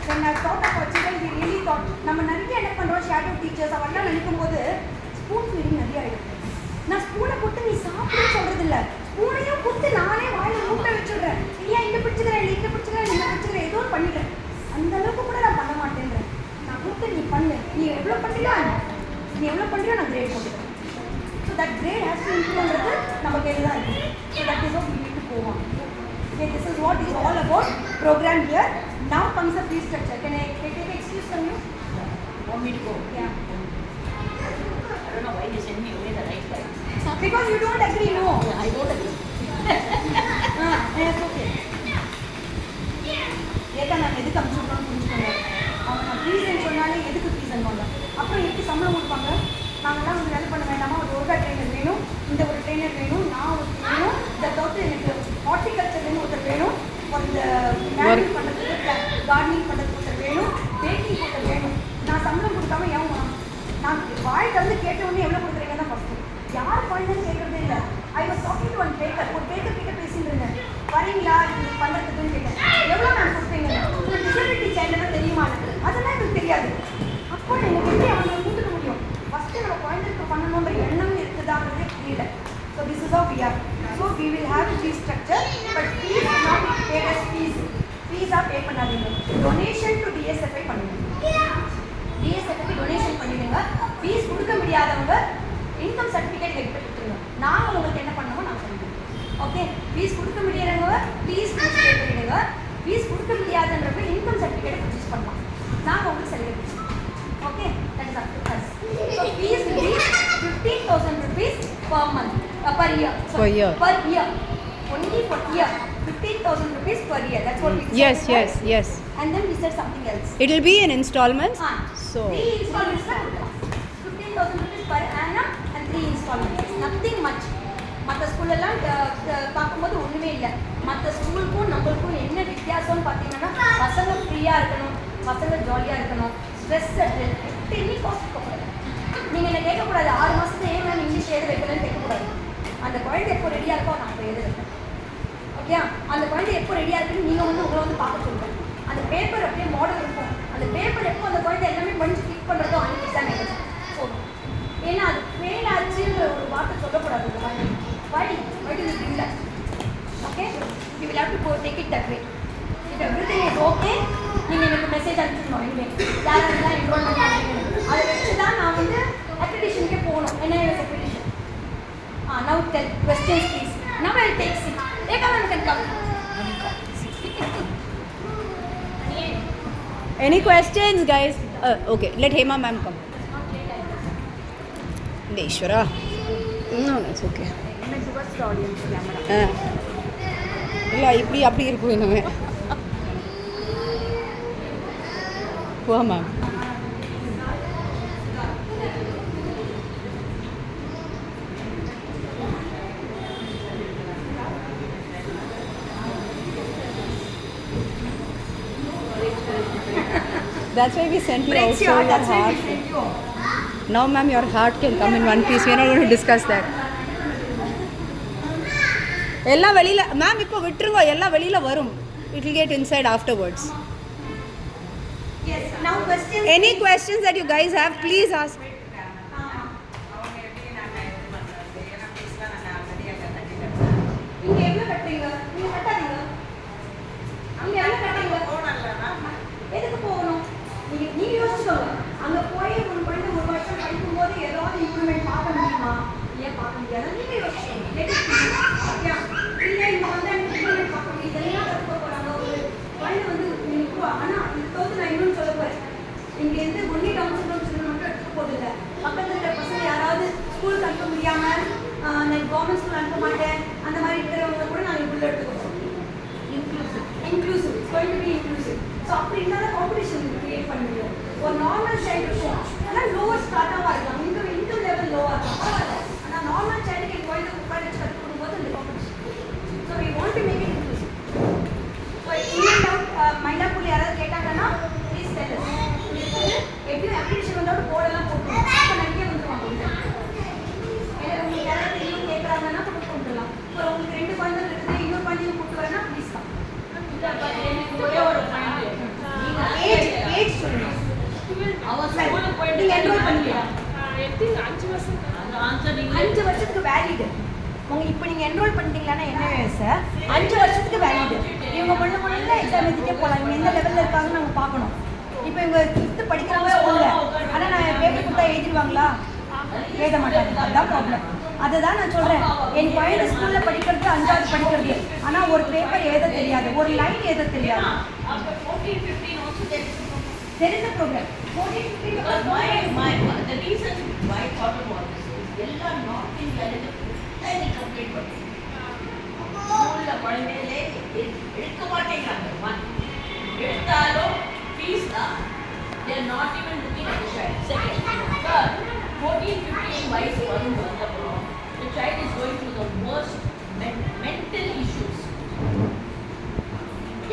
When I thought of our children, we really thought, நம்ம நிறைய என்ன பண்ணுறோம், shadow teachers அவெல்லாம் நினைக்கும் போது spoon feeding நிறைய ஆகிடும். நான் ஸ்பூனை கொடுத்து நீ சாப்பிடுன்னு சொல்கிறது இல்லை, ஸ்பூனையும் கொடுத்து நானே வாயில் மூட்டை வச்சுடுறேன். இல்லையா இங்கே பிடிச்சிக்கிறேன், இல்லை இங்கே பிடிச்சிக்கிறேன், இங்கே பிடிச்சிக்கிறேன், ஏதோ ஒன்று பண்ணிடுறேன். அந்த அளவுக்கு கூட நான் பண்ண மாட்டேன்றேன். நான் கொடுத்து நீ பண்ணு, நீ எவ்வளோ பண்ணுறியோ நான் கிரேட் போட்டுக்கிறேன். So that grade has to இம்ப்ரூவ்ன்றது நம்ம கையில் தான் இருக்குது. So that is what we need to போவோம். Okay, this is what is all about program here. Now comes the fee structure. Can I take an excuse from you? Want me to go? Yeah. I don't know why they send me away the right time. Because you don't agree, no? I don't agree. It's okay. ஏதா நான் எதுக்கு அனுப்பிச்சுட்றோன்னு புரிஞ்சுக்கோங்க. அவங்க நான் ஃபீஸ்ன்னு சொன்னாலே எதுக்கு ஃபீஸ்ன்னு வாங்க. அப்புறம் எப்படி சம்பளம் கொடுப்பாங்க? நாங்கள்லாம் வந்து வேலை பண்ண வேண்டாமா, ஒரு யோகா ட்ரெயினர் வேணும், இந்த ஒரு ட்ரெயினர் வேணும், நான் ஒரு வேணும், இதை தவிர்த்து எனக்கு ஹார்டிகல்ச்சர்லேருந்து ஒருத்தர் வேணும், ஒரு இந்த மேனேஜ் பண்ணுறதுக்கு கார்டனிங் பண்ணுறது ஒருத்தர் வேணும், பேக்கிங் ஒருத்தர் வேணும். நான் சம்பளம் கொடுக்காம ஏன் நான் வாய் திறந்து கேட்ட உடனே எவ்வளோ கொடுக்குறீங்க தான் ஃபஸ்ட்டு. யார் குழந்தைன்னு கேட்குறதே இல்லை. I was talking to one Baker. ஒரு பேக்கர் கிட்ட பேசிட்டு இருந்தேன், வரீங்களா இது பண்ணுறதுக்குன்னு கேட்டேன். எவ்வளோ நான் கொடுப்பீங்க, உங்களுக்கு டிசபிலிட்டி சைல்டுனா தெரியுமா? அதெல்லாம் எனக்கு தெரியாது. அப்போ எனக்கு எப்படி அவங்க கூட்டுக்க முடியும்? ஃபஸ்ட்டு நம்ம குழந்தைக்கு பண்ணணுன்ற எண்ணம் இருக்குதாங்கிறதே புரியல. So this is of VR. So we will have fees structure, but fees not bad as ஃபீஸாக பே பண்ணாதீங்க. டொனேஷன் டு டிஎஸ்எஃப்ஐ பண்ணுங்க. டிஎஸ்எஃப்ஐ டொனேஷன் பண்ணிடுங்க. ஃபீஸ் கொடுக்க முடியாதவங்க இன்கம் சர்டிஃபிகேட் எடுத்து கொடுத்துருங்க. நாங்கள் உங்களுக்கு என்ன பண்ணணுமோ நான் பண்ணிடுவோம். ஓகே, ஃபீஸ் கொடுக்க முடியாதவங்க ப்ளீஸ் பே பண்ணிடுங்க. ஃபீஸ் கொடுக்க முடியாதுன்றப்ப இன்கம் சர்டிஃபிகேட் பர்ச்சேஸ் பண்ணலாம். நாங்கள் உங்களுக்கு செலிப்ரேட் பண்ணுவோம். Okay, that is up to us. So fees will be 15,000 rupees per month, per year. Sorry, per year. Only for year. 15,000 rupees per year. That's what we said. Yes. And then we said something else. It will be in installments. So 3 installments. 15,000 rupees per annum and 3 installments. Nothing much. மற்ற ஸ்கூலெல்லாம் பார்க்கும்போது ஒன்றுமே இல்லை. மற்ற ஸ்கூலுக்கும் நம்மளுக்கும் என்ன வித்தியாசம்னு பார்த்தீங்கன்னா, பசங்க ஃப்ரீயாக இருக்கணும், பசங்க ஜாலியாக இருக்கணும், ஸ்ட்ரெஸ் டென்னி காஸ்ட் இருக்கக்கூடாது. நீங்கள் என்ன கேட்கக்கூடாது, 6 மாதத்துல ஏன் நான் இங்கிலீஷ் எழுத வைக்கலன்னு கேட்கக்கூடாது. அந்த குழந்தை எப்போ ரெடியாக இருக்கோ நான் இப்போ எழுத வைப்பேன். ஓகே, அந்த குழந்தை எப்போ ரெடியாக இருக்குன்னு நீங்கள் வந்து உங்களை வந்து பார்க்க சொல்லுவேன். அந்த பேப்பர் அப்படியே மாடல் இருக்கும். அந்த பேப்பர் எப்போ அந்த குழந்தை எல்லாமே பண்ணி கிளிக் பண்ணுறதோ அன்றைக்கி எக்ஸாம் எழுத போதும். ஏன்னா அது ஃபெயில் ஆச்சுன்ற ஒரு வார்த்தை சொல்லக்கூடாது. இந்த மாதிரி why do you bring that? Okay, you will have to go take it that way. If everything is okay, நீங்கள் எனக்கு மெசேஜ் அனுப்பிச்சிடணும். இனிமேல் யாரெல்லாம் என்ரோல்மெண்ட் பண்ணுறீங்க அதை வச்சு தான் நான் வந்து அக்ரிடிஷனுக்கே போகணும். NIOS accreditation. Now tell questions please. Now I will take seat. Ekam can come. any questions, guys? Okay, let Hema ma'am come. Ishwara. No, it's okay. இல்லை இப்படி அப்படி இருக்கும் இனிமே. போ ma'am. That's why we sent you also your heart. Now ma'am, your heart can come in one piece. We are not going to discuss that. எல்லாம் வெளியில ma'am இப்போ விட்டுருங்க, எல்லாம் வெளியில வரும். It will get inside afterwards. Yes, now questions. Any questions that you guys have, please ask. நீங்க எவ்வளவு கட்டுறீங்க? நீங்க கட்டாதீங்க. நீங்க எவ்வளவு கட்டுறீங்க? எதுக்கு போகணும்? நீங்க யோசிச்சுக்கோங்க. அங்க போய் ஒரு குழந்தை ஒரு வருஷம் படிக்கும்போது ஏதாவது இம்ப்ரூவ்மெண்ட் பார்க்க முடியுமா? ஏன் பார்க்க முடியாது? நீங்க யோசிச்சுக்கோங்க. ஓகே, இல்லை இங்க வந்து இம்ப்ரூவ்மெண்ட் பார்க்க முடியும். இதெல்லாம் கற்றுக்க போறாங்க. ஒரு குழந்தை வந்து இப்போ ஆனால் இது தோத்து நான் இன்னொன்று சொல்ல போறேன். இங்க இருந்து ஒன்லி டவுன் சிண்ட்ரோம் சில்ட்ரன் மட்டும் எடுத்துக்க போதில்லை. பக்கத்தில் இருக்கிற பசங்க யாராவது ஸ்கூலுக்கு அனுப்ப முடியாம நான் கவர்மெண்ட் ஸ்கூல் அனுப்ப மாட்டேன் அந்த மாதிரி இருக்கிறவங்க கூட நாங்கள் உள்ள எடுத்துக்கிறோம். Inclusive it's going to be inclusive. So அப்படி இருந்தாலும் காம்படிஷன் கிரியேட் பண்ண முடியும். ஒரு நார்மல் சைல்டு இருக்கும், ஆனால் லோவர் ஸ்டார்டாக இருக்கலாம், இன்கம் லெவல் லோவாக இருக்கும், பரவாயில்ல. ஆனால் நார்மல் சைல்டுக்கு என் குழந்தை உட்கார வச்சு கற்றுக் கொடுக்கும்போது அந்த competition. So we want to make it inclusive. So இன்னும் டவுட் மயிலாப்பூர் யாராவது கேட்டாங்கன்னா ப்ளீஸ் டெல் அஸ். எப்படி அப்ளிகேஷன் வந்தோட போர்டெல்லாம் போட்டுருவோம். இப்போ நிறைய வந்துருவாங்க. உங்களுக்கு யாராவது இன்னும் கேட்குறாங்கன்னா கொடுத்து வந்துடலாம். இப்போ உங்களுக்கு 2 குழந்தைகள் இருக்குது, இன்னொரு குழந்தைங்க கூப்பிட்டு வரேன்னா ப்ளீஸ் தான். ஒரே ஒரு பாயிண்ட், ஏஜ் சொல்லணும். நீங்க என்ரோல் பண்ணிக்கலாம். 5 வருஷத்துக்கு வேலிட். இப்போ நீங்கள் என்ரோல் பண்ணிட்டீங்களான்னா என்ன சார் 5 வருஷத்துக்கு வேலிட். இவங்க முதல்ல எக்ஸாம் எழுதிட்டே போகலாம். இவங்க எந்த லெவலில் இருக்காங்கன்னு நம்ம பார்க்கணும். இப்போ இவங்க 5th படிக்கிறாங்க ஸ்கூலில், ஆனால் நான் பேப்பர் கொடுத்தா எழுதிடுவாங்களா? எழுத மாட்டாங்க. அதுதான் ப்ராப்ளம். அதுதான் நான் சொல்கிறேன். என் குழந்தை ஸ்கூலில் படிக்கிறது 5வது படிக்கிறது, ஆனால் ஒரு பேப்பர் எழுத தெரியாது, ஒரு லைன் எழுத தெரியாது. There is a program. 14, 15 because the reason why I thought about this is எல்லாம் நார்த் இந்தியாவில் ஃபுல்லாக கம்ப்ளீட் பண்ணுறோம். ஸ்கூலில் குழந்தைகளே எடுக்க மாட்டேங்கிறாங்க. எடுத்தாலும் ஃபீஸ் தான். they are not even looking at the child. Second, third, 14, 15 வயசு வந்தப்பறம் the child is going through the worst mental issues.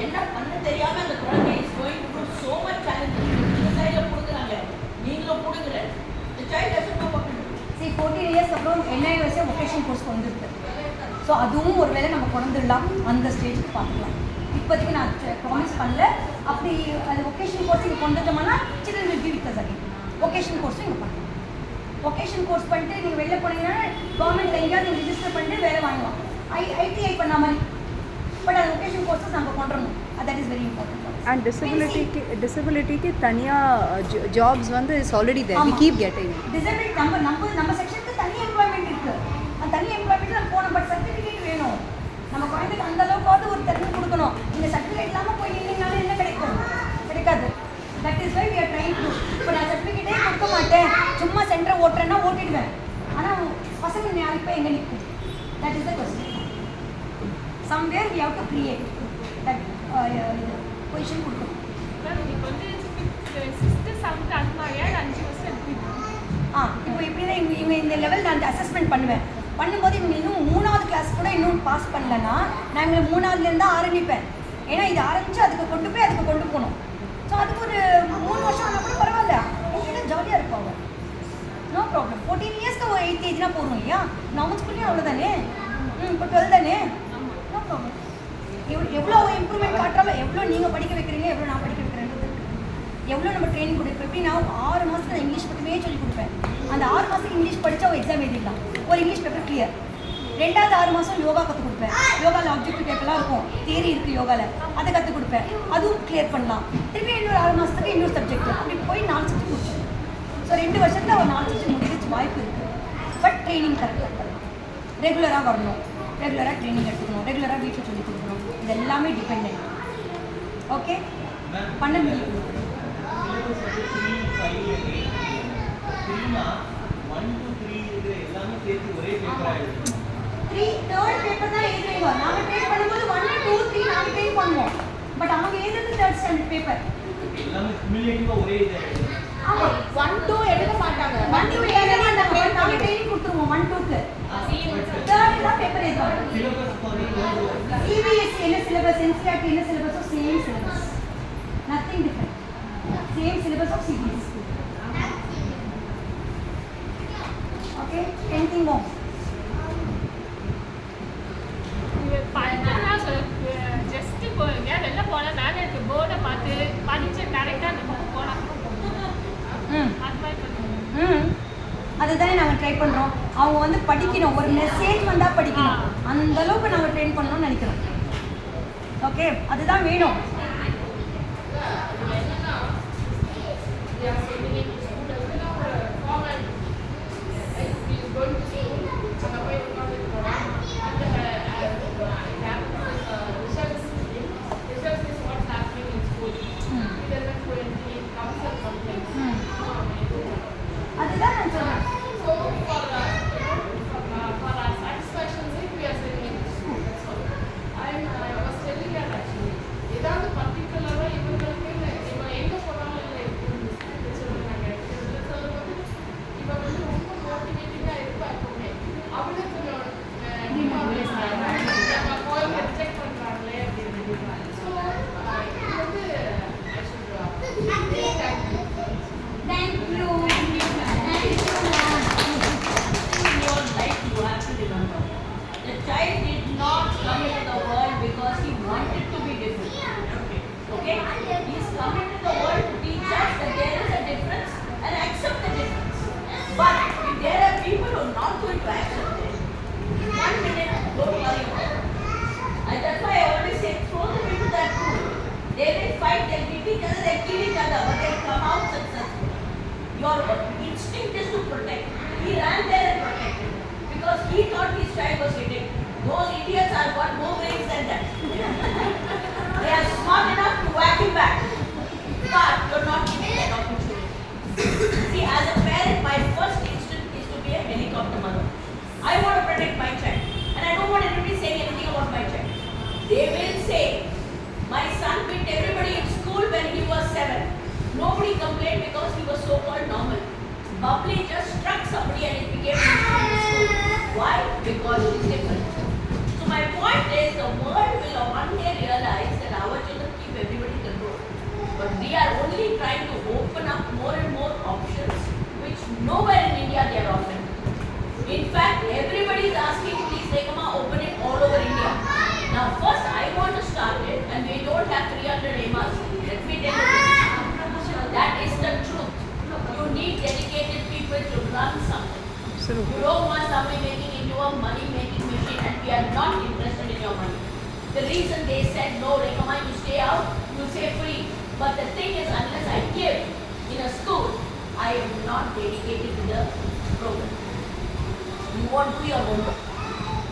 என்ன பண்ண தெரியாம அந்த குழந்தை is going to so much challenge. இந்த சைடுல புடுங்குறாங்க, நீங்களும் புடுங்குற. The child doesn't know what to do. சரி 14 இயர்ஸ் அப்புறம் NIOS வொகேஷன் கோர்ஸ் வந்துருக்கு. ஸோ அதுவும் ஒரு வேளை நம்ம கொண்டுடலாம், அந்த ஸ்டேஜுக்கு பார்த்துக்கலாம். இப்போதைக்கு நான் ப்ராமிஸ் பண்ணல. அப்படி அது வொகேஷன் கோர்ஸ் இங்கே கொண்டுட்டோம்னா children will be with us again. Vocation கோர்ஸும் இங்கே பண்ணலாம். வொகேஷன் கோர்ஸ் பண்ணிட்டு நீங்கள் வெளில போனீங்கன்னா கவர்மெண்ட்டில் எங்கேயாவது நீங்கள் ரிஜிஸ்டர் பண்ணிட்டு வேலை வாங்கலாம். ITI பண்ண மாதிரி. பட் அது வொகேஷன் கோர்ஸஸ் நம்ம கொண்டுறணும். That is very important. And disability की तनिया jobs வந்து is already there. We keep getting it. Disability நம்ம செக்ஷனுக்கு தனி எம்ப்ளாய்மெண்ட் இருக்கு. அந்த தனி எம்ப்ளாய்மெண்ட் நம்ம போகணும். பட் சர்டிஃபிகேட் வேணும். நம்ம குழந்தைக்கு அந்த அளவுக்காவது ஒரு திறமை கொடுக்கணும். இந்த சர்டிஃபிகேட் இல்லாமல் போய் நின்னீங்கனாலும் என்ன கிடைக்கும்? கிடைக்காது. That is why we are trying to. இப்போ நான் சர்டிஃபிகேட்டே கொடுக்க மாட்டேன், சும்மா சென்டரை ஓட்டுறேன்னா ஓட்டிடுவேன். ஆனால் பசங்க இப்போ எங்கே நிற்கும்? That is the question. Somewhere we have to create that position கொடுக்கணும். இப்போ இப்படி தான் இவங்க இந்த லெவல் நான் அந்த அசஸ்மெண்ட் பண்ணும்போது இவங்க இன்னும் 3வது கிளாஸ் கூட இன்னும் பாஸ் பண்ணலன்னா நான் இவங்களை 3வதுலேருந்து ஆரம்பிப்பேன். ஏன்னா இது ஆரம்பித்து அதுக்கு கொண்டு போகணும். ஸோ அதுக்கு ஒரு 3 வருஷம் ஆனால் கூட பரவாயில்ல, எங்கிட்ட ஜாலியாக இருப்பாங்க. No problem. 14 இயர்ஸ்க்கு ஒரு 8th ஏஜ்னா போகிறோம் இல்லையா? நார்மல் ஸ்கூல்லையும் அவ்வளோதானே. இப்போ 12 தானே. No problem. எவ்வளோ இம்ப்ரூவ்மெண்ட் காட்டுறாலும், எவ்வளோ நீங்கள் படிக்க வைக்கிறீங்க, எவ்வளோ நான் படிக்க வைக்கிறேன்றது, எவ்வளோ நம்ம ட்ரைனிங் கொடுப்போம். எப்படி நான் 6 மாதத்தில் இங்கிலீஷ் மட்டுமே சொல்லிக் கொடுப்பேன். அந்த 6 மாதத்துக்கு இங்கிலீஷ் படித்தா ஒரு எக்ஸாம் எழுதிடலாம், ஒரு இங்கிலீஷ் பேப்பர் கிளியர். 2வது 6 மாதம் யோகா கற்றுக் கொடுப்பேன். யோகாவில் ஆப்ஜெக்டிவ் பேப்பர்லாம் இருக்கும், தியரி இருக்குது யோகாவில், அதை கற்றுக் கொடுப்பேன். அதுவும் கிளியர் பண்ணலாம். திருப்பி இன்னொரு 6 மாதத்துக்கு இன்னொரு சப்ஜெக்ட், அப்படி போய் 4 சப்ஜெக்ட் முடிச்சேன். ஸோ 2 வருஷத்தில் ஒரு 4 சப்ஜெக்ட் முடிக்கிறதுக்கு வாய்ப்பு இருக்குது. பட் ட்ரைனிங் கரெக்டாக பண்ணலாம். ரெகுலராக வரணும், ரெகுலராக ட்ரைனிங் எடுத்துக்கணும், ரெகுலராக வீட்டில் சொல்லிக் கொடுக்கணும். இது எல்லாமே டிபெண்ட். ஓகே, பண்ண முடியும். 3rd பேப்பர் தான் எழுதுவீங்க. நாங்கள் ட்ரெயின் பண்ணும்போது 1, 2, 3 நாங்கள் ட்ரெயின் பண்ணுவோம். பட் அவங்க எழுதுறது 3rd ஸ்டாண்டர்ட் பேப்பர். எல்லாமே குமுலேட்டிவா ஒரே இது. ஆமா, 1, 2 எழுத மாட்டாங்க. 1, 2 எழுத மாட்டாங்க. நாங்கள் ட்ரெயின் கொடுத்துருவோம் 1, 2க்கு. 3rd தான் பேப்பர் எழுதுவாங்க. CBSE என்ன சிலபஸ், NCERT என்ன சிலபஸோ same syllabus. Nothing different. Same syllabus of CBSE. Okay, anything more? அதுதானே நாங்கள் ட்ரை பண்ணுறோம். அவங்க வந்து படிக்கணும், ஒரு மெசேஜ் வந்தால் படிக்கணும், அந்த அளவுக்கு நாங்கள் ட்ரெயின் பண்ணணும்னு நினைக்கிறோம். ஓகே, அதுதான் வேணும். அதுதான் நான் சொல்றேன். Your instinct is to protect. He ran there and protected because he thought his child was hitting. Those idiots are got more brains than that. They are smart enough to whack him back. But you're not giving that opportunity. See, as a parent, my first instinct is to be a helicopter mother. I want to protect my child, and I don't want anybody saying anything about my child. They will say, my son beat everybody in school when he was 7. Nobody complained because he was so-called normal. Bubbly just struck somebody and it became school. Why? Because she's different. So my point is, the world will one day realize that our children But we are only trying to open up more and more options, which nowhere in India they are offering. In fact, everybody is asking, please Rekama, open it all over India. Now, first I want to start it, and we don't have 300 AMAs. Let me tell you, that is the truth. You need dedicated people to run something. Absolutely. You don't want somebody making into a money-making machine, and we are not interested in your money. The reason they said, no, Rekama, you stay out, you say free. But the thing is, unless I give in a school, I am not dedicated to the program. You won't do your homework.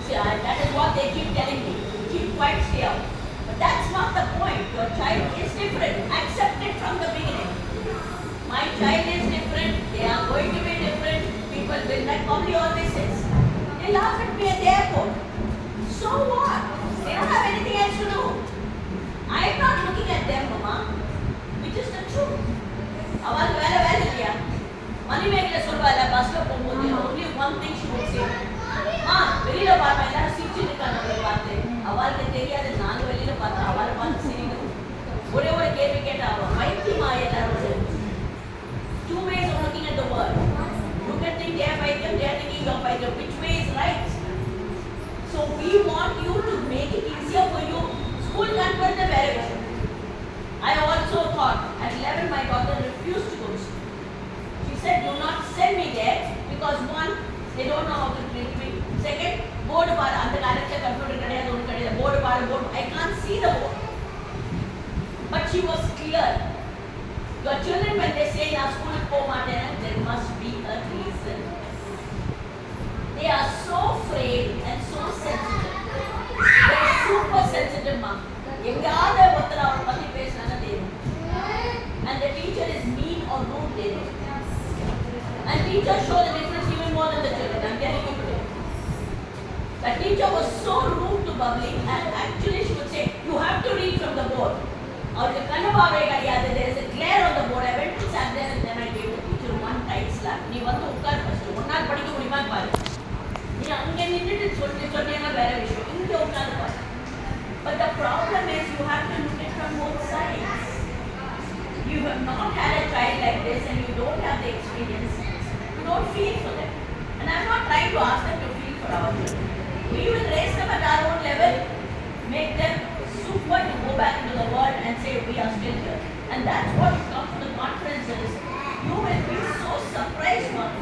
See, that is what they keep telling me. Keep quiet, stay out. But that's not the point. Your child is different. Accept it from the beginning. My child is different. They are going to be different. People will not probably always says. They laugh at me at the airport. So what? They don't have anything else to do. I am not looking at them, Mama. Which is the truth. அவளுக்கு வேலை இல்லையா மணிமேகலை சொல்வாள் பஸ்ல போகும்போது only one thing she would say. வெளியில பார்ப்பா எல்லாரும் சிரிச்சுட்டு இருக்காங்க அவளை பார்த்து. அவளுக்கு தெரியாது நாங்க வெளியில பார்த்தா அவளை பார்த்து சிரிக்கணும். ஒரே ஒரு கேள்வி கேட்டா அவ பைத்தியமா எல்லாரும். Two ways of looking at the world. You can think they are பைத்தியம், they are thinking you are பைத்தியம். Which way is right? So we want you to make it easier for you. School can't put the variation. I also thought at 11 my daughter refused to go to school. She said, do not send me there because one, they don't know how to treat me. Second, board bar, அந்த காலத்துல computer கிடையாது ஒன்று கிடையாது board bar, I can't see the board. But she was clear. Your children when they say நான் ஸ்கூலுக்கு போக மாட்டேன், there must be a reason. They are so frail and so sensitive. They are super sensitive, mom. எங்காவது ஒருத்தர் அவரை பத்தி பேசினாங்க தெரியும். And the teacher is mean or rude, they know. And teachers show the difference even more than the children. I'm telling you today. The teacher was so rude to Bubbly, and actually she would say, you have to read from the board. அவருக்கு கண்ணபாவே கிடையாது. There is a glare on the board. I went to sat there and then I gave the teacher one tight slap. நீ வந்து உட்கார் first. ஒரு நாள் படிக்க முடியுமா பாரு. நீ அங்க நின்னுட்டு சொன்னேன்னா வேற விஷயம். இங்க உட்கார்ந்து பாரு. But the problem is you have to look at from both sides. You have not had a child like this and you don't have the experience. You don't feel for them. And I'm not trying to ask them to feel for our children. We will raise them at our own level, make them super to go back into the world and say we are still here. And that's what you come to the conferences. You will be so surprised, Mom.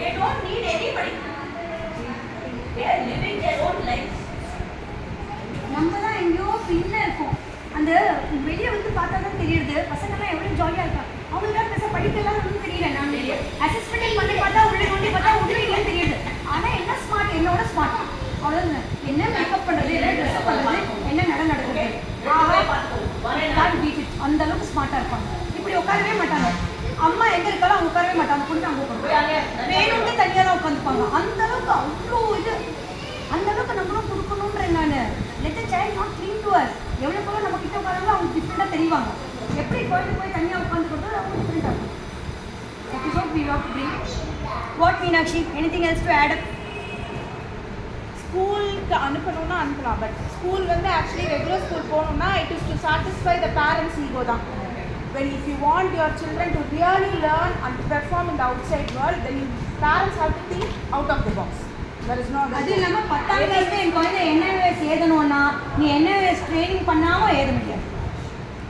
They don't need anybody. They are living their own lives. நம்ம தான் எங்கேயோ பின்ன இருக்கோம். அந்த வெளியே வந்து பார்த்தா தான் தெரியுது பசங்கள்லாம் எவ்வளோ ஜாலியாக இருக்காங்க. அவங்களுக்காக பேச படிக்கலாம் ஒன்றும் தெரியல. நான் அசஸ்மெண்ட் பண்ணி பார்த்தா உள்ளே இல்லைன்னு தெரியுது. ஆனால் என்ன ஸ்மார்ட், என்னோட ஸ்மார்ட். அவ்வளோ என்ன மேக்கப் பண்ணுறது, என்ன ட்ரெஸ் பண்ணுறது, என்ன நடக்குது, அந்த அளவுக்கு ஸ்மார்ட்டாக இருப்பாங்க. இப்படி உட்காரவே மாட்டாங்க. அம்மா எங்கே இருக்காலும் அவங்க உட்காரவே மாட்டாங்க. கொண்டு அங்கே உட்காந்து வேணும்னு தனியாக தான் உட்காந்துப்பாங்க. அந்த அளவுக்கு அவ்வளோ இது, அந்த அளவுக்கு நம்மளும் கொடுக்கணுன்றேன் நான். Let the child not clean to us. எவ்வளோ போல நம்ம கிட்ட உட்காராங்களோ அவங்க டிஃப்ரெண்டாக தெரிவாங்க. எப்படி கோயிலுக்கு போய் தனியாக உட்காந்து கொடுத்தா அவங்க டிஃப்ரெண்டாக இருக்கும். Episode we what bring what Meenakshi anything else to add up? ஸ்கூலுக்கு அனுப்பணும்னா அனுப்பலாம். பட் ஸ்கூல் வந்து ஆக்சுவலி ரெகுலர் ஸ்கூல் போகணும்னா it is to satisfy the parents ego தான். When if you want your children to really learn and perform in the outside world, then you parents have to think out of the box. There is no other. அது இல்லாமல் 10ஆம் கிளாஸ்ல என் குழந்தை NIOS எழுதணும்னா நீ NIOS training பண்ணாமல் எழுத முடியாது.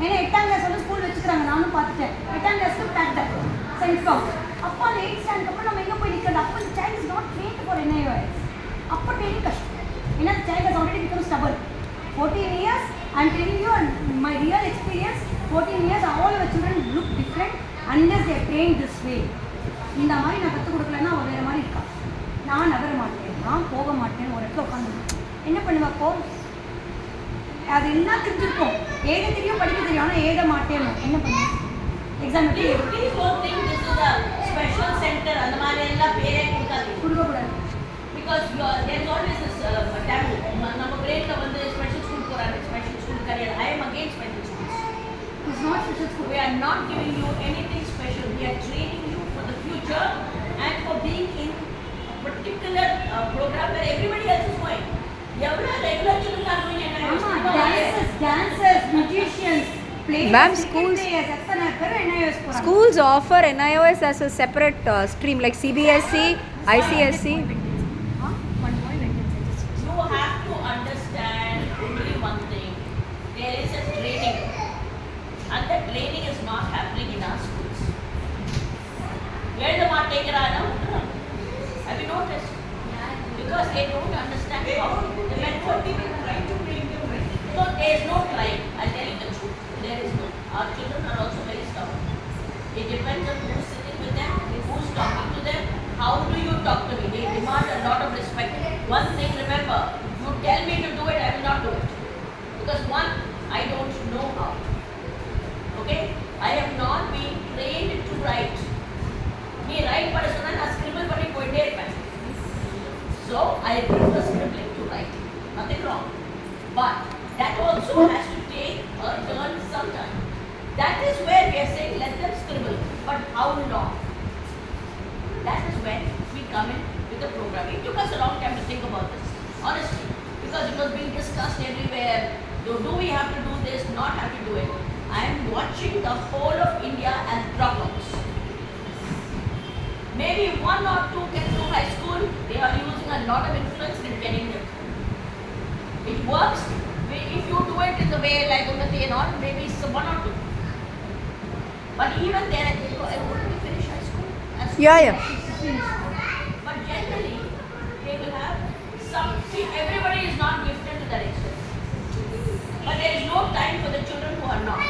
ஏன்னா 8ஆம் கிளாஸ் வந்து ஸ்கூல் வச்சுக்கிறாங்க. நானும் பார்த்துட்டேன். 8ஆம் கிளாஸ்க்கு பேக்டர் சென்ட் அவுட். அப்போ அந்த 8th ஸ்டாண்டர்ட் அப்புறம் நம்ம எங்கே போய் நிற்கிறது? அப்போ இந்த child is not trained for NIOS. அப்போ ட்ரைனிங் கஷ்டம். ஏன்னா the child has already become stubborn. 14 years I'm telling you, and my real experience, 14 years all our children look different unless they are trained this way. இந்த மாதிரி நான் கற்றுக் கொடுக்கலன்னா அவள் வேறு மாதிரி இருக்கா. நான் நகர மாட்டேன், நான் போக மாட்டேன், ஒரு இடத்துல உட்காந்து என்ன பண்ணுவாப்போ அது என்ன தெரிஞ்சிருக்கும். ஏத தெரியும், படிக்க தெரியும், ஆனால் ஏத மாட்டேன். என்ன பண்ணுவேன்? Exam Please don't think this is a special center. அந்த மாதிரி எல்லாம் பேரே கொடுக்கக்கூடாது. Because there is always this taboo. நம்ம brainல வந்து ஸ்பெஷல் ஸ்கூல் போறாங்க, ஸ்பெஷல் ஸ்கூல் கிடையாது. I am against special schools. It's not special school. We are not giving you anything special. We are training you for the future and for being in a particular program where everybody else is going. எவ்வளோ regular children are doing dancers, musicians, play Ma'am, schools எத்தனை பேர் NIOS போறாங்க? schools offer NIOS as a separate stream like CBSE, ICSE. You have to understand only one thing. There is a training, and that training is not happening in our schools. எழுத மாட்டேங்கிறானா விட்டுறாங்க. Have you noticed? Because they don't understand how the method. So there is no trying. I'll tell you the truth. There is no. Our children are also very stubborn. It depends on who's sitting with them, who's talking to them. How do you talk to me? They demand a lot of respect. One thing remember, you tell me to do it, I will not do it. Because one, I don't know how. Okay? I have not been trained to write. Me write பண்ண சொன்னா நான் scribble பண்ணி போயிட்டே இருப்பேன். So I prefer scribbling to write. Nothing wrong. But that also has to take a turn sometime. That is where we are saying let them scribble. But how long? That is when we come in with the program. It took us a long time to think about this, honestly, because it was being discussed everywhere. Do we have to do this? Not have to do it. I am watching the whole of India as dropouts. Maybe one or two can do high school. They are using a lot of influence in getting them. It works. If you do it in the way like Unnati and all, maybe it's one or two. But even then, I think, I want to finish high school. Yeah. But generally, they will have some. See, everybody is not gifted to that extent. But there is no time for the children who are not.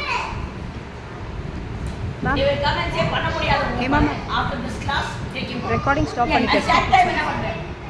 Ma'am. They will come and say, "Panna mudiyadhu." Hey, ma'am. After this class, take him home. Recording stop And பண்ணிட்டேன். at that time, என்ன பண்றேன்?